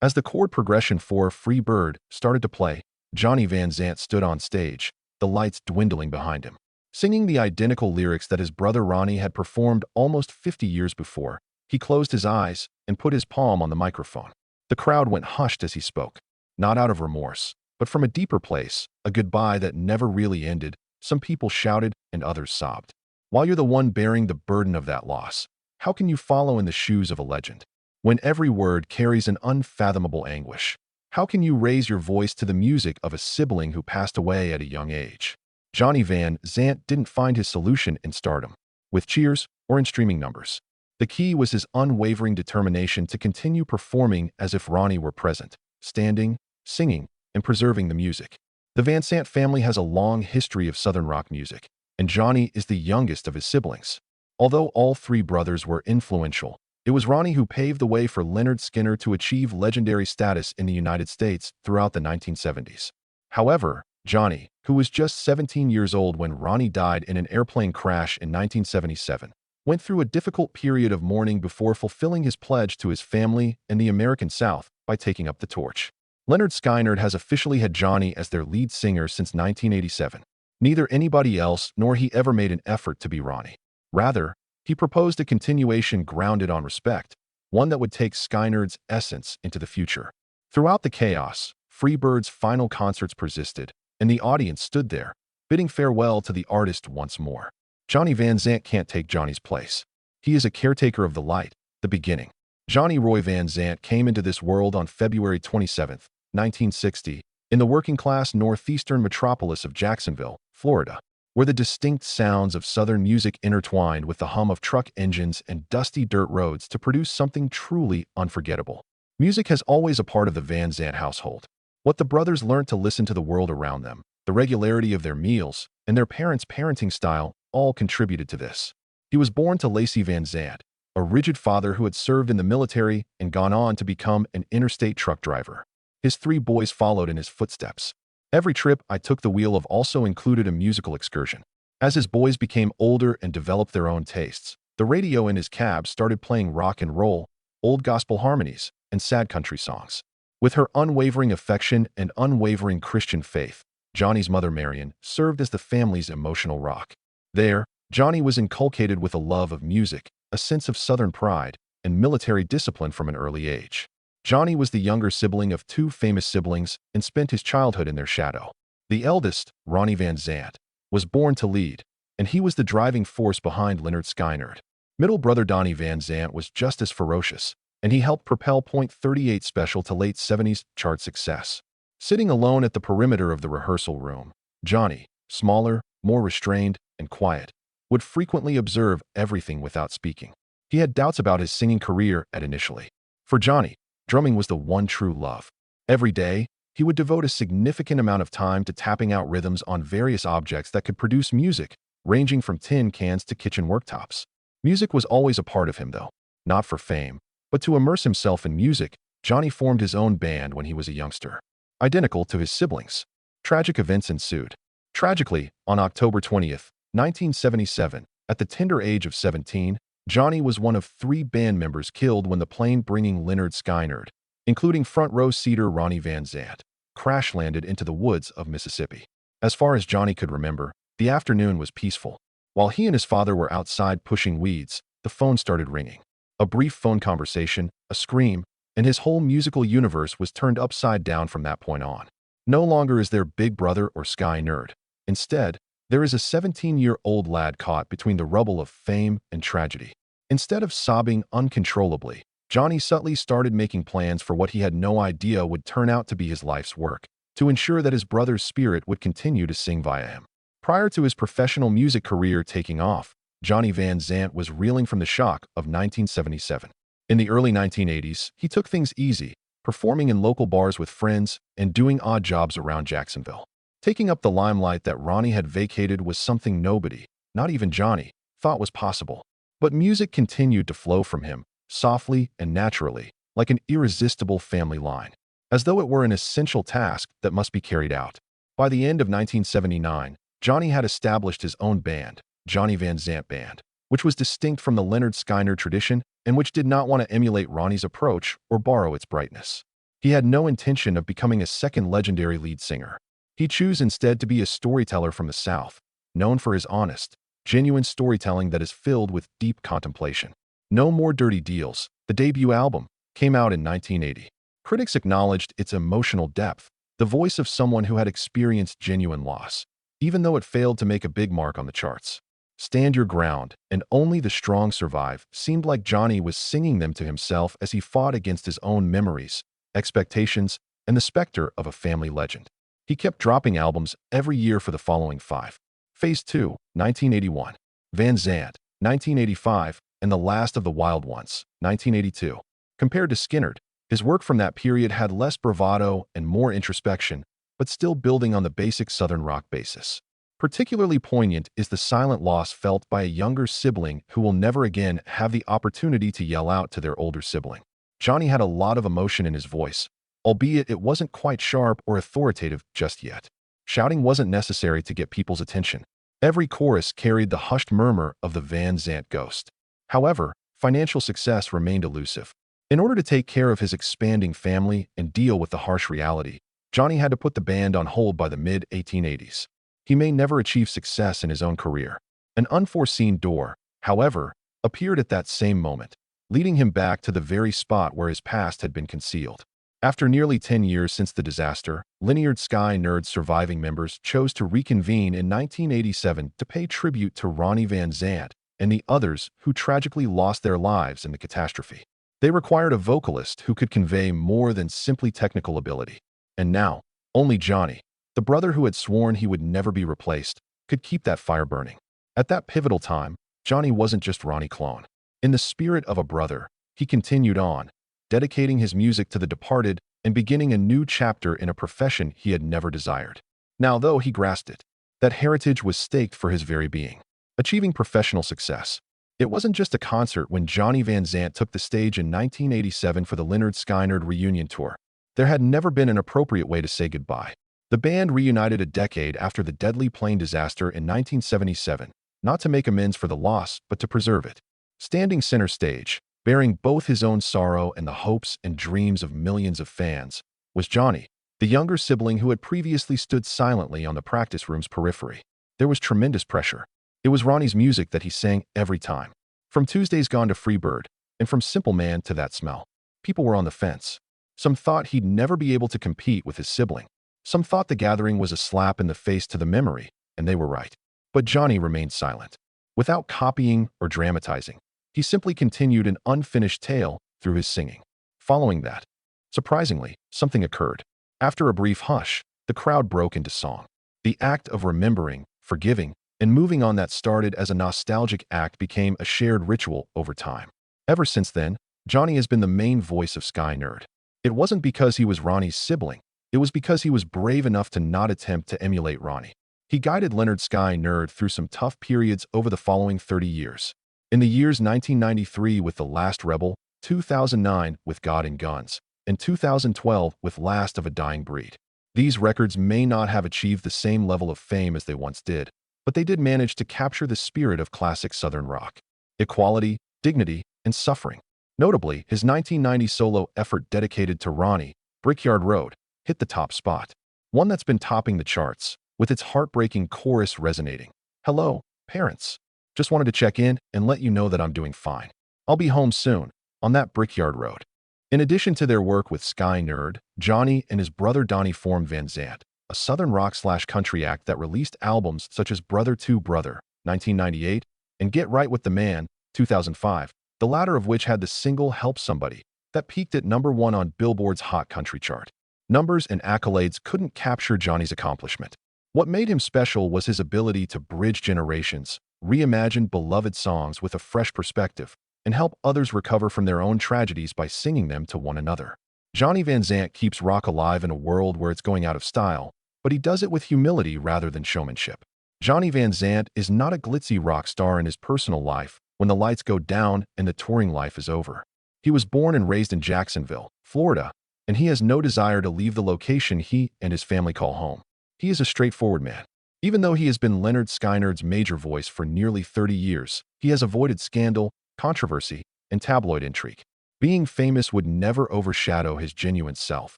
As the chord progression for Free Bird started to play, Johnny Van Zant stood on stage, the lights dwindling behind him. Singing the identical lyrics that his brother Ronnie had performed almost 50 years before, he closed his eyes and put his palm on the microphone. The crowd went hushed as he spoke, not out of remorse, but from a deeper place, a goodbye that never really ended. Some people shouted and others sobbed. While you're the one bearing the burden of that loss, how can you follow in the shoes of a legend? When every word carries an unfathomable anguish, how can you raise your voice to the music of a sibling who passed away at a young age? Johnny Van Zant didn't find his solution in stardom, with cheers, or in streaming numbers. The key was his unwavering determination to continue performing as if Ronnie were present, standing, singing, and preserving the music. The Van Zant family has a long history of Southern rock music, and Johnny is the youngest of his siblings. Although all three brothers were influential, it was Ronnie who paved the way for Lynyrd Skynyrd to achieve legendary status in the United States throughout the 1970s. However, Johnny, who was just 17 years old when Ronnie died in an airplane crash in 1977, went through a difficult period of mourning before fulfilling his pledge to his family and the American South by taking up the torch. Lynyrd Skynyrd has officially had Johnny as their lead singer since 1987. Neither anybody else nor he ever made an effort to be Ronnie. Rather, he proposed a continuation grounded on respect, one that would take Skynyrd's essence into the future. Throughout the chaos, Freebird's final concerts persisted, and the audience stood there, bidding farewell to the artist once more. Johnny Van Zant can't take Johnny's place. He is a caretaker of the light, the beginning. Johnny Roy Van Zant came into this world on February 27, 1960, in the working-class northeastern metropolis of Jacksonville, Florida, where the distinct sounds of Southern music intertwined with the hum of truck engines and dusty dirt roads to produce something truly unforgettable. Music has always a part of the Van Zant household. What the brothers learned to listen to the world around them, the regularity of their meals, and their parents' parenting style all contributed to this. He was born to Lacey Van Zant, a rigid father who had served in the military and gone on to become an interstate truck driver. His three boys followed in his footsteps. Every trip I took the wheel of also included a musical excursion. As his boys became older and developed their own tastes, the radio in his cab started playing rock and roll, old gospel harmonies, and sad country songs. With her unwavering affection and unwavering Christian faith, Johnny's mother Marion served as the family's emotional rock. There, Johnny was inculcated with a love of music, a sense of Southern pride, and military discipline from an early age. Johnny was the younger sibling of two famous siblings and spent his childhood in their shadow. The eldest, Ronnie Van Zant, was born to lead, and he was the driving force behind Lynyrd Skynyrd. Middle brother Donnie Van Zant was just as ferocious, and he helped propel .38 Special to late 70s chart success. Sitting alone at the perimeter of the rehearsal room, Johnny, smaller, more restrained, and quiet, would frequently observe everything without speaking. He had doubts about his singing career initially. For Johnny, drumming was the one true love. Every day, he would devote a significant amount of time to tapping out rhythms on various objects that could produce music, ranging from tin cans to kitchen worktops. Music was always a part of him, though, not for fame, but to immerse himself in music. Johnny formed his own band when he was a youngster, identical to his siblings. Tragic events ensued. Tragically, on October 20th, 1977, at the tender age of 17, Johnny was one of 3 band members killed when the plane bringing Lynyrd Skynyrd, including front-row seater Ronnie Van Zant, crash-landed into the woods of Mississippi. As far as Johnny could remember, the afternoon was peaceful. While he and his father were outside pushing weeds, the phone started ringing. A brief phone conversation, a scream, and his whole musical universe was turned upside down from that point on. No longer is there Big Brother or Skynyrd. Instead, there is a 17-year-old lad caught between the rubble of fame and tragedy. Instead of sobbing uncontrollably, Johnny subtly started making plans for what he had no idea would turn out to be his life's work, to ensure that his brother's spirit would continue to sing via him. Prior to his professional music career taking off, Johnny Van Zant was reeling from the shock of 1977. In the early 1980s, he took things easy, performing in local bars with friends and doing odd jobs around Jacksonville. Taking up the limelight that Ronnie had vacated was something nobody, not even Johnny, thought was possible. But music continued to flow from him, softly and naturally, like an irresistible family line, as though it were an essential task that must be carried out. By the end of 1979, Johnny had established his own band, Johnny Van Zant Band, which was distinct from the Lynyrd Skynyrd tradition and which did not want to emulate Ronnie's approach or borrow its brightness. He had no intention of becoming a second legendary lead singer. He chose instead to be a storyteller from the South, known for his honest, genuine storytelling that is filled with deep contemplation. No More Dirty Deals, the debut album, came out in 1980. Critics acknowledged its emotional depth, the voice of someone who had experienced genuine loss, even though it failed to make a big mark on the charts. Stand Your Ground and Only the Strong Survive seemed like Johnny was singing them to himself as he fought against his own memories, expectations, and the specter of a family legend. He kept dropping albums every year for the following five. Phase 2, 1981. Van Zant, 1985, and The Last of the Wild Ones, 1982. Compared to Skynyrd, his work from that period had less bravado and more introspection, but still building on the basic Southern rock basis. Particularly poignant is the silent loss felt by a younger sibling who will never again have the opportunity to yell out to their older sibling. Johnny had a lot of emotion in his voice, albeit it wasn't quite sharp or authoritative just yet. Shouting wasn't necessary to get people's attention. Every chorus carried the hushed murmur of the Van Zant ghost. However, financial success remained elusive. In order to take care of his expanding family and deal with the harsh reality, Johnny had to put the band on hold by the mid-1880s. He may never achieve success in his own career. An unforeseen door, however, appeared at that same moment, leading him back to the very spot where his past had been concealed. After nearly 10 years since the disaster, Lynyrd Skynyrd's surviving members chose to reconvene in 1987 to pay tribute to Ronnie Van Zant and the others who tragically lost their lives in the catastrophe. They required a vocalist who could convey more than simply technical ability. And now, only Johnny, the brother who had sworn he would never be replaced, could keep that fire burning. At that pivotal time, Johnny wasn't just Ronnie clone. In the spirit of a brother, he continued on, dedicating his music to the departed and beginning a new chapter in a profession he had never desired. Now, though he grasped it, that heritage was staked for his very being. Achieving professional success. It wasn't just a concert when Johnny Van Zant took the stage in 1987 for the Lynyrd Skynyrd reunion tour. There had never been an appropriate way to say goodbye. The band reunited a decade after the deadly plane disaster in 1977, not to make amends for the loss, but to preserve it. Standing center stage, bearing both his own sorrow and the hopes and dreams of millions of fans, was Johnny, the younger sibling who had previously stood silently on the practice room's periphery. There was tremendous pressure. It was Ronnie's music that he sang every time. From Tuesday's Gone to Freebird, and from Simple Man to That Smell. People were on the fence. Some thought he'd never be able to compete with his sibling. Some thought the gathering was a slap in the face to the memory, and they were right. But Johnny remained silent. Without copying or dramatizing, he simply continued an unfinished tale through his singing. Following that, surprisingly, something occurred. After a brief hush, the crowd broke into song. The act of remembering, forgiving, and moving on that started as a nostalgic act became a shared ritual over time. Ever since then, Johnny has been the main voice of Skynyrd. It wasn't because he was Ronnie's sibling. It was because he was brave enough to not attempt to emulate Ronnie. He guided Lynyrd Skynyrd through some tough periods over the following 30 years. In the years 1993 with The Last Rebel, 2009 with God and Guns, and 2012 with Last of a Dying Breed. These records may not have achieved the same level of fame as they once did, but they did manage to capture the spirit of classic Southern rock. Equality, dignity, and suffering. Notably, his 1990 solo effort dedicated to Ronnie, Brickyard Road, hit the top spot. One that's been topping the charts, with its heartbreaking chorus resonating. Hello, parents. Just wanted to check in and let you know that I'm doing fine. I'll be home soon, on that Brickyard Road. In addition to their work with Skynyrd, Johnny and his brother Donnie formed Van Zant, a Southern rock/country act that released albums such as Brother to Brother, 1998, and Get Right with the Man, 2005, the latter of which had the single Help Somebody, that peaked at #1 on Billboard's Hot Country chart. Numbers and accolades couldn't capture Johnny's accomplishment. What made him special was his ability to bridge generations, reimagine beloved songs with a fresh perspective, and help others recover from their own tragedies by singing them to one another. Johnny Van Zant keeps rock alive in a world where it's going out of style, but he does it with humility rather than showmanship. Johnny Van Zant is not a glitzy rock star in his personal life when the lights go down and the touring life is over. He was born and raised in Jacksonville, Florida, and he has no desire to leave the location he and his family call home. He is a straightforward man. Even though he has been Lynyrd Skynyrd's major voice for nearly 30 years, he has avoided scandal, controversy, and tabloid intrigue. Being famous would never overshadow his genuine self.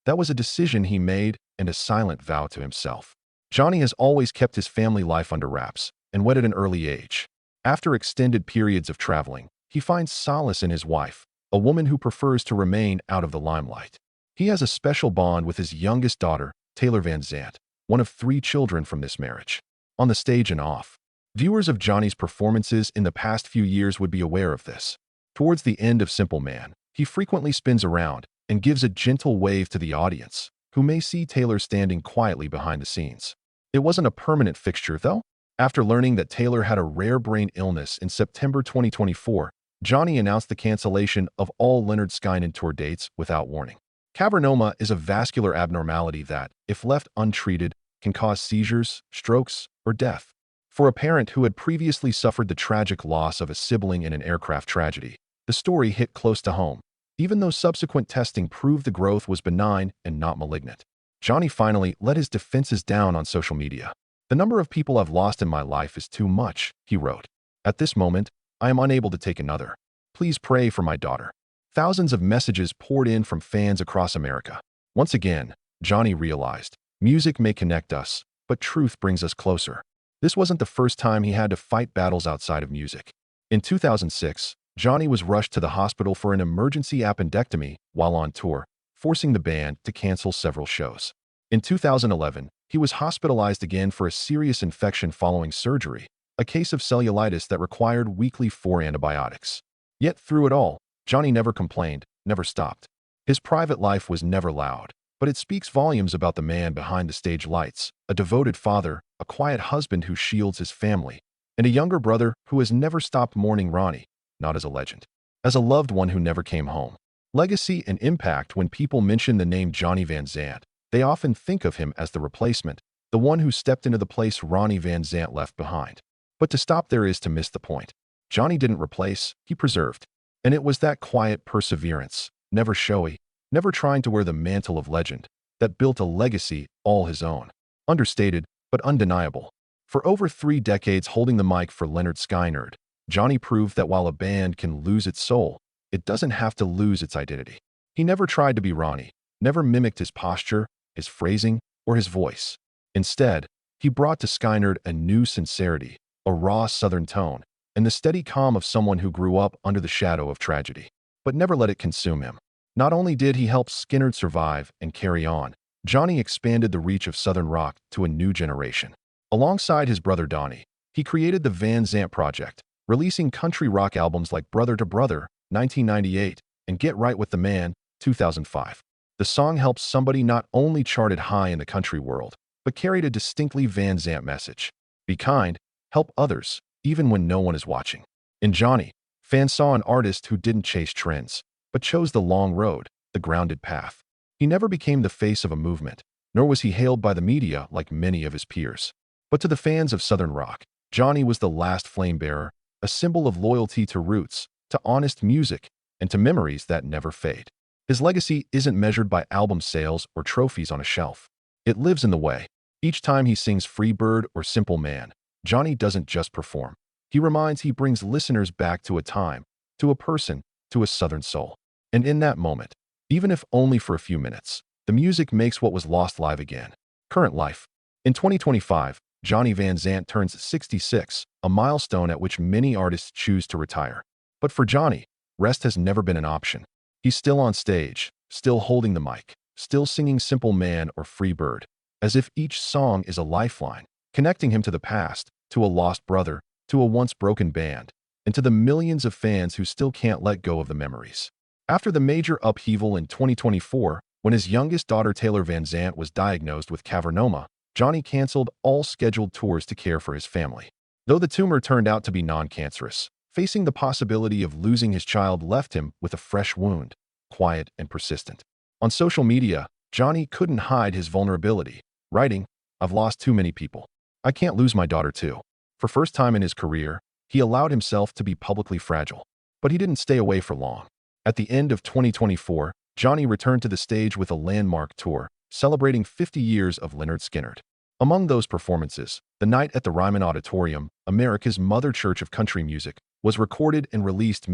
That was a decision he made and a silent vow to himself. Johnny has always kept his family life under wraps and wed at an early age. After extended periods of traveling, he finds solace in his wife, a woman who prefers to remain out of the limelight. He has a special bond with his youngest daughter, Taylor Van Zant, one of 3 children from this marriage. On the stage and off, viewers of Johnny's performances in the past few years would be aware of this. Towards the end of Simple Man, he frequently spins around and gives a gentle wave to the audience, who may see Taylor standing quietly behind the scenes. It wasn't a permanent fixture, though. After learning that Taylor had a rare brain illness in September 2024, Johnny announced the cancellation of all Lynyrd Skynyrd tour dates without warning. Cavernoma is a vascular abnormality that, if left untreated, can cause seizures, strokes, or death. For a parent who had previously suffered the tragic loss of a sibling in an aircraft tragedy, the story hit close to home, even though subsequent testing proved the growth was benign and not malignant. Johnny finally let his defenses down on social media. "The number of people I've lost in my life is too much," he wrote. "At this moment, I am unable to take another. Please pray for my daughter." Thousands of messages poured in from fans across America. Once again, Johnny realized, music may connect us, but truth brings us closer. This wasn't the first time he had to fight battles outside of music. In 2006, Johnny was rushed to the hospital for an emergency appendectomy while on tour, forcing the band to cancel several shows. In 2011, he was hospitalized again for a serious infection following surgery, a case of cellulitis that required weekly 4 antibiotics. Yet through it all, Johnny never complained, never stopped. His private life was never loud, but it speaks volumes about the man behind the stage lights, a devoted father, a quiet husband who shields his family, and a younger brother who has never stopped mourning Ronnie, not as a legend, as a loved one who never came home. Legacy and impact. When people mention the name Johnny Van Zant, they often think of him as the replacement, the one who stepped into the place Ronnie Van Zant left behind. But to stop there is to miss the point. Johnny didn't replace, he preserved. And it was that quiet perseverance, never showy, never trying to wear the mantle of legend, that built a legacy all his own. Understated, but undeniable. For over 3 decades holding the mic for Lynyrd Skynyrd, Johnny proved that while a band can lose its soul, it doesn't have to lose its identity. He never tried to be Ronnie, never mimicked his posture, his phrasing, or his voice. Instead, he brought to Skynyrd a new sincerity, a raw Southern tone, and the steady calm of someone who grew up under the shadow of tragedy, but never let it consume him. Not only did he help Skynyrd survive and carry on, Johnny expanded the reach of Southern rock to a new generation. Alongside his brother Donnie, he created the Van Zant Project, releasing country rock albums like Brother to Brother, 1998, and Get Right with the Man, 2005. The song helped somebody not only charted high in the country world, but carried a distinctly Van Zant message. Be kind, help others, even when no one is watching. In Johnny, fans saw an artist who didn't chase trends, but chose the long road, the grounded path. He never became the face of a movement, nor was he hailed by the media like many of his peers. But to the fans of Southern rock, Johnny was the last flame bearer, a symbol of loyalty to roots, to honest music, and to memories that never fade. His legacy isn't measured by album sales or trophies on a shelf. It lives in the way. Each time he sings Free Bird or Simple Man, Johnny doesn't just perform. He brings listeners back to a time, to a person, to a Southern soul. And in that moment, even if only for a few minutes, the music makes what was lost live again. Current life. In 2025, Johnny Van Zant turns 66, a milestone at which many artists choose to retire. But for Johnny, rest has never been an option. He's still on stage, still holding the mic, still singing Simple Man or Free Bird, as if each song is a lifeline, connecting him to the past, to a lost brother, to a once broken band, and to the millions of fans who still can't let go of the memories. After the major upheaval in 2024, when his youngest daughter Taylor Van Zant was diagnosed with cavernoma, Johnny canceled all scheduled tours to care for his family. Though the tumor turned out to be non-cancerous, facing the possibility of losing his child left him with a fresh wound, quiet and persistent. On social media, Johnny couldn't hide his vulnerability, writing, "I've lost too many people. I can't lose my daughter too." For first time in his career, he allowed himself to be publicly fragile. But he didn't stay away for long. At the end of 2024, Johnny returned to the stage with a landmark tour, celebrating 50 years of Lynyrd Skynyrd. Among those performances, the night at the Ryman Auditorium, America's mother church of country music, was recorded and released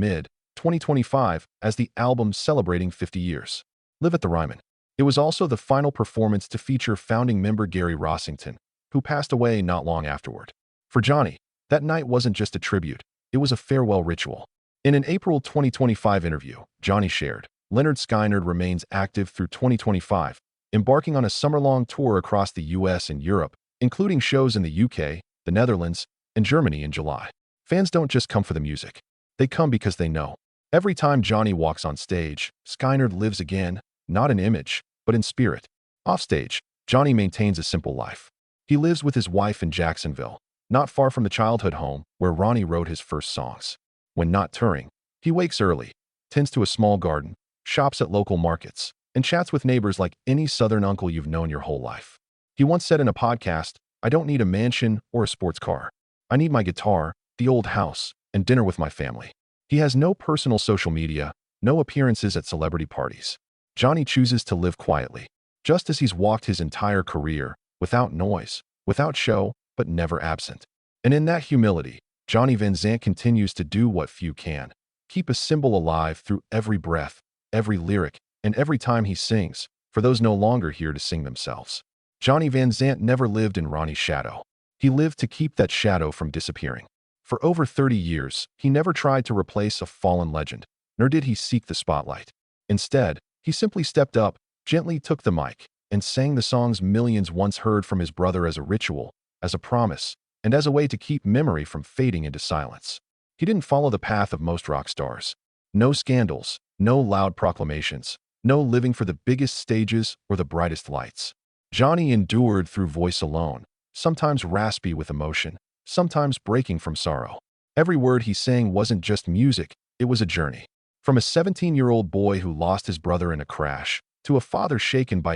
2025 as the album celebrating 50 years. Live at the Ryman. It was also the final performance to feature founding member Gary Rossington, who passed away not long afterward. For Johnny, that night wasn't just a tribute, it was a farewell ritual. In an April 2025 interview, Johnny shared, Lynyrd Skynyrd remains active through 2025, embarking on a summer-long tour across the US and Europe, including shows in the UK, the Netherlands, and Germany in July. Fans don't just come for the music. They come because they know. Every time Johnny walks on stage, Skynyrd lives again, not in image, but in spirit. Offstage, Johnny maintains a simple life. He lives with his wife in Jacksonville, not far from the childhood home where Ronnie wrote his first songs. When not touring, he wakes early, tends to a small garden, shops at local markets, and chats with neighbors like any Southern uncle you've known your whole life. He once said in a podcast, "I don't need a mansion or a sports car. I need my guitar, the old house, and dinner with my family." He has no personal social media, no appearances at celebrity parties. Johnny chooses to live quietly, just as he's walked his entire career, without noise, without show, but never absent. And in that humility, Johnny Van Zant continues to do what few can: keep a symbol alive through every breath, every lyric, and every time he sings, for those no longer here to sing themselves. Johnny Van Zant never lived in Ronnie's shadow. He lived to keep that shadow from disappearing. For over 30 years, he never tried to replace a fallen legend, nor did he seek the spotlight. Instead, he simply stepped up, gently took the mic, and sang the songs millions once heard from his brother as a ritual, as a promise, and as a way to keep memory from fading into silence. He didn't follow the path of most rock stars. No scandals, no loud proclamations, no living for the biggest stages or the brightest lights. Johnny endured through voice alone, sometimes raspy with emotion, sometimes breaking from sorrow. Every word he sang wasn't just music, it was a journey. From a 17-year-old boy who lost his brother in a crash, to a father shaken by